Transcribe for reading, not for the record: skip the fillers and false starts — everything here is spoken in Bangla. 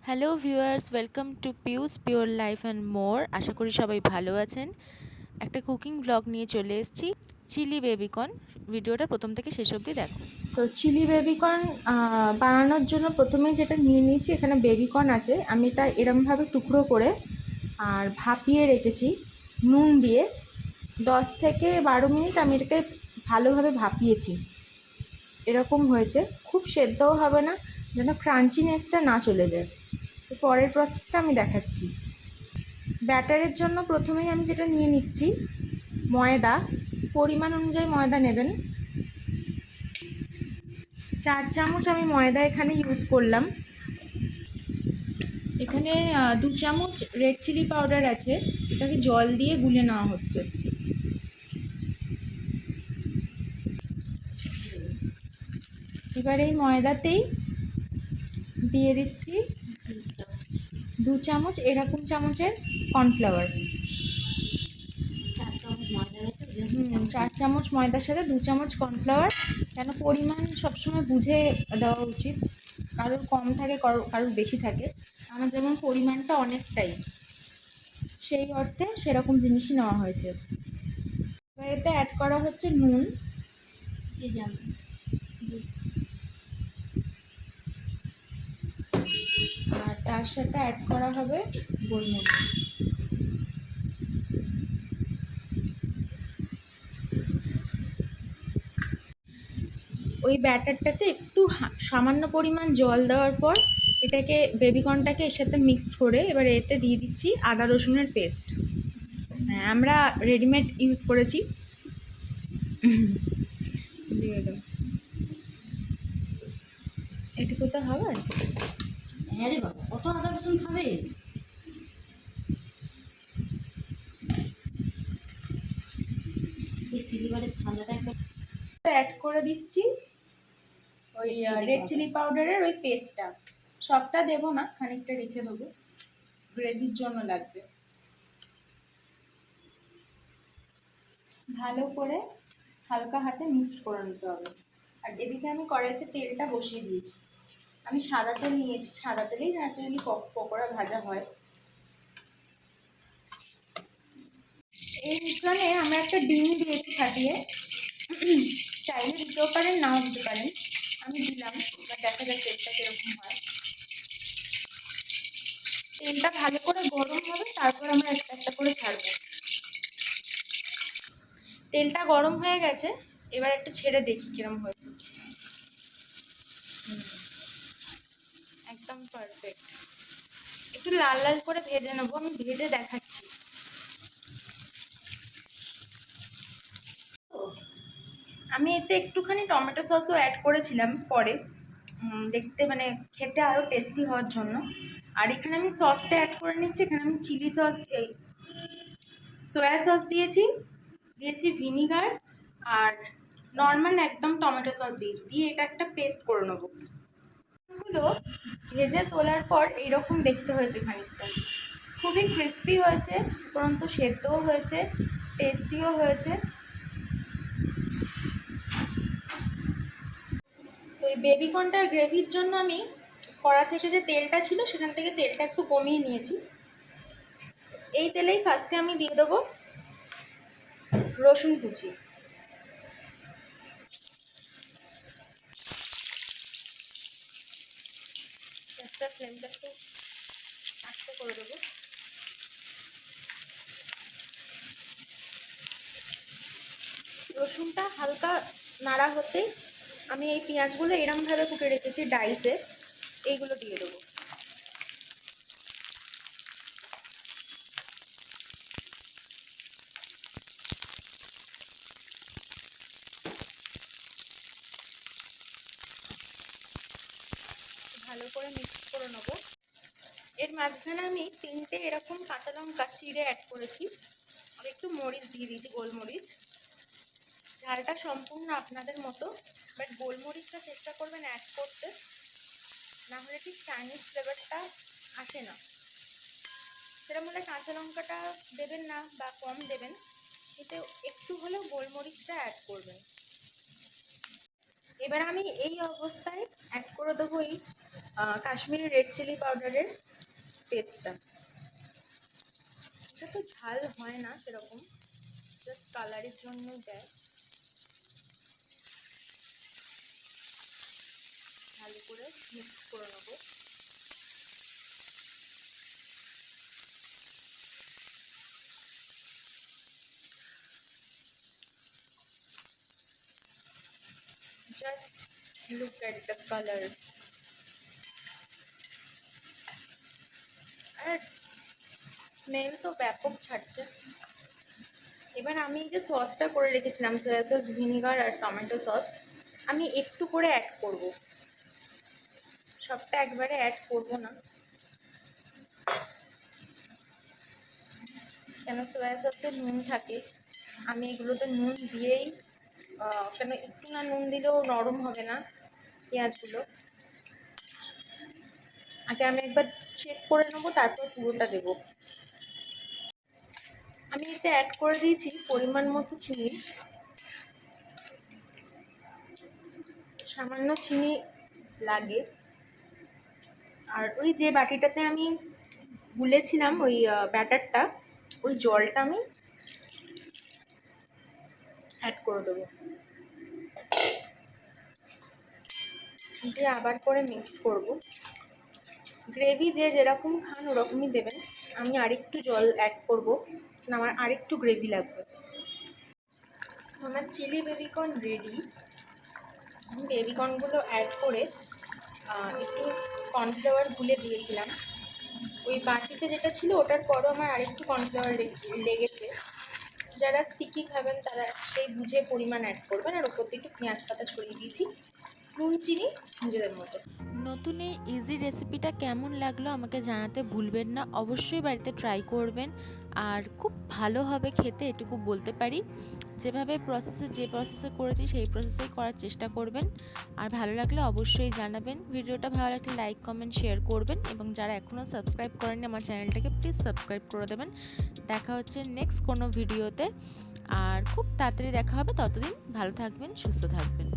Hello viewers, welcome to Piu's pure life and more. আশা করি সবাই ভালো আছেন। একটা কুকিং ব্লগ নিয়ে চলে এসেছি, চিলি বেবিকর্ন। ভিডিওটা প্রথম থেকে শেষ অবধি দেখো। তো চিলি বেবিকর্ন বানানোর জন্য প্রথমেই যেটা নিয়ে নিয়েছি, এখানে বেবিকর্ন আছে। আমি এটা এরমভাবে টুকরো করে আর ভাপিয়ে রেখেছি নুন দিয়ে। 10 থেকে 12 মিনিট আমি এটাকে ভালোভাবে ভাপিয়েছি। এরকম হয়েছে, খুব সেদ্ধও হবে না, যেন ক্রাঞ্চিনেসটা না চলে যায়। তো পরের প্রসেসটা আমি দেখাচ্ছি। ব্যাটারের জন্য প্রথমেই আমি যেটা নিয়ে নিচ্ছি, ময়দা। পরিমাণ অনুযায়ী ময়দা নেবেন। 4 চামচ আমি ময়দা এখানে ইউজ করলাম। এখানে 2 চামচ রেড চিলি পাউডার আছে, এটাকে জল দিয়ে গুলে নেওয়া হচ্ছে। এবার এই ময়দাতেই দিয়ে দিচ্ছি 2 চামচ এরকম চামচের কর্নফ্লাওয়ার। 4 চামচ ময়দার সাথে 2 চামচ কর্নফ্লাওয়ার। কেন পরিমাণ সবসময় বুঝে দেওয়া উচিত, কারোর কম থাকে কারোর বেশি থাকে। আমার যেমন পরিমাণটা অনেকটাই, সেই অর্থে সেরকম জিনিসই নেওয়া হয়েছে। এবার এতে অ্যাড করা হচ্ছে নুন, আর তার সাথে অ্যাড করা হবে গোলমরিচ। ওই ব্যাটারটাতে একটু সামান্য পরিমাণ জল দেওয়ার পর এটাকে বেবিকর্নটাকে এর সাথে মিক্সড করে এবার এতে দিয়ে দিচ্ছি আদা রসুনের পেস্ট। হ্যাঁ, আমরা রেডিমেড ইউজ করেছি। দিয়ে দাও, এটুকু তো হবে। হ্যাঁ রে বাবা, কত আদা রসুন খাবে? এই সিলিবারের ঠান্ডাটা একবার অ্যাড করে দিচ্ছি ওই রেড চিলি পাউডারের ওই পেস্টটা। সবটা দেবো না, খানিকটা রেখে দেবো, গ্রেভির জন্য লাগবে। ভালো করে হালকা হাতে মিক্সড করে নিতে হবে। আর এদিকে আমি কড়াইতে তেলটা বসিয়ে দিয়েছি। আমি সাদা তেল নিয়েছি, সাদা তেলেই ন্যাচারালি পকোড়া ভাজা হয়। এই মিশ্রণে আমরা একটা ডিম দিয়েছি ফাটিয়ে। চাইলে দিতেও পারেন, নাও দিতে পারেন। আমি দিলাম, এবার দেখা যাক তেলটা কিরকম হয়। তেলটা ভালো করে গরম হবে, তারপর আমরা একটা একটা করে ছাড়বো। তেলটা গরম হয়ে গেছে, এবার একটা ছেড়ে দেখি কিরকম হয়েছে। একদম পারফেক্ট। একটু লাল লাল করে ভেজে নেবো, আমি ভেজে দেখাচ্ছি। আমি এতে একটুখানি টমেটো সসও অ্যাড করেছিলাম পরে, দেখতে মানে খেতে আরও টেস্টি হওয়ার জন্য। আর এখানে আমি সসটা অ্যাড করে নিচ্ছি। এখানে আমি চিলি সস, সয়া সস দিয়েছি ভিনিগার, আর নর্মাল একদম টমেটো সস দিয়ে এটা একটা পেস্ট করে নেবো। এগুলো ভেজে তোলার পর এইরকম দেখতে হয়েছে খানিকটা। খুবই ক্রিস্পি হয়েছে, উপরন্তু সেদ্ধও হয়েছে, টেস্টিও হয়েছে। তো এই বেবিকর্নটার গ্রেভির জন্য আমি কড়া থেকে যে তেলটা ছিল সেখান থেকে তেলটা একটু কমিয়ে নিয়েছি। এই তেলেই ফার্স্টে আমি দিয়ে দেবো রসুন কুচি। গ্যাসটার ফ্লেমটা একটু আস্তে করে দেবো। রসুনটা হালকা নাড়া হতেই আমি এই পেঁয়াজগুলো এরমভাবে কুটে রেখেছি ডাইসে, এইগুলো দিয়ে দেবো। ভালো করে মিক্স করে নেবো। এর মাঝখানে আমি 3টে এরকম কাঁচা লঙ্কা চিড়ে অ্যাড করেছি, আর একটু মরিচ দিয়ে দিয়েছি, গোলমরিচ। ঝালটা সম্পূর্ণ আপনাদের মতো, বাট গোলমরিচটা চেষ্টা করবেন অ্যাড করতে, না হলে ঠিক চাইনিজ ফ্লেভারটা আসে না। সেরকম হলে কাঁচা লঙ্কাটা দেবেন না বা কম দেবেন, এতে একটু হলেও গোলমরিচটা অ্যাড করবেন। এবার আমি এই অবস্থায় অ্যাড করে দেবো এই কাশ্মীরি রেড চিলি পাউডারের পেস্টটা। এটা তো ঝাল হয় না সেরকম, জাস্ট কালারের জন্য দেয়। ভালো করে মিক্স করে নেবো। Just look at the colour. আর স্মেল তো ব্যাপক ছাড়ছে। এবার আমি যে সসটা করে রেখেছিলাম, সয়া সস, ভিনিগার আর টমেটো সস, আমি একটু করে অ্যাড করব, সবটা একবারে অ্যাড করব না, কেন সয়া সসে নুন থাকে। আমি এগুলোতে নুন দিয়েই, কেন একটু না নুন দিলেও নরম হবে না পেঁয়াজগুলো। আগে আমি একবার চেক করে নেবো, তারপর পুরোটা দেবো। আমি এতে অ্যাড করে দিয়েছি পরিমাণ মতো চিনি, সামান্য চিনি লাগে। আর ওই যে বাটিটাতে আমি গুলেছিলাম ওই ব্যাটারটা, ওই জলটা আমি অ্যাড করে দেবো, দিয়ে আবার করে মিক্স করব। গ্রেভি যে যেরকম খান ওরকমই দেবেন। আমি আরেকটু জল অ্যাড করব, কারণ আমার আরেকটু গ্রেভি লাগবে। আমার চিলি বেবিকর্ন রেডি। বেবিকর্নগুলো অ্যাড করে একটু কর্নফ্লাওয়ার গুলে দিয়েছিলাম ওই বাটিতে যেটা ছিল, ওটার পরও আমার আরেকটু কর্নফ্লাওয়ার লেগেছে। যারা স্টিকি খাবেন তারা সেই বুঝে পরিমাণ অ্যাড করবেন। আর ওপর দিয়ে একটু পেঁয়াজ পাতা ছড়িয়ে দিয়েছি, নুন চিনি নিজেদের মতো। নতুন এই ইজি রেসিপিটা কেমন লাগলো আমাকে জানাতে ভুলবেন না, অবশ্যই বাড়িতে ট্রাই করবেন। আর খুব ভালো হবে খেতে, এটুকু বলতে পারি। যে প্রসেসে করেছি সেই প্রসেসেই করার চেষ্টা করবেন। আর ভালো লাগলে অবশ্যই জানাবেন। ভিডিওটা ভালো লাগলে লাইক, কমেন্ট, শেয়ার করবেন। এবং যারা এখনও সাবস্ক্রাইব করেননি আমার চ্যানেলটাকে প্লিজ সাবস্ক্রাইব করে দেবেন। দেখা হচ্ছে নেক্সট কোনো ভিডিওতে, আর খুব তাড়াতাড়ি দেখা হবে। ততদিন ভালো থাকবেন, সুস্থ থাকবেন।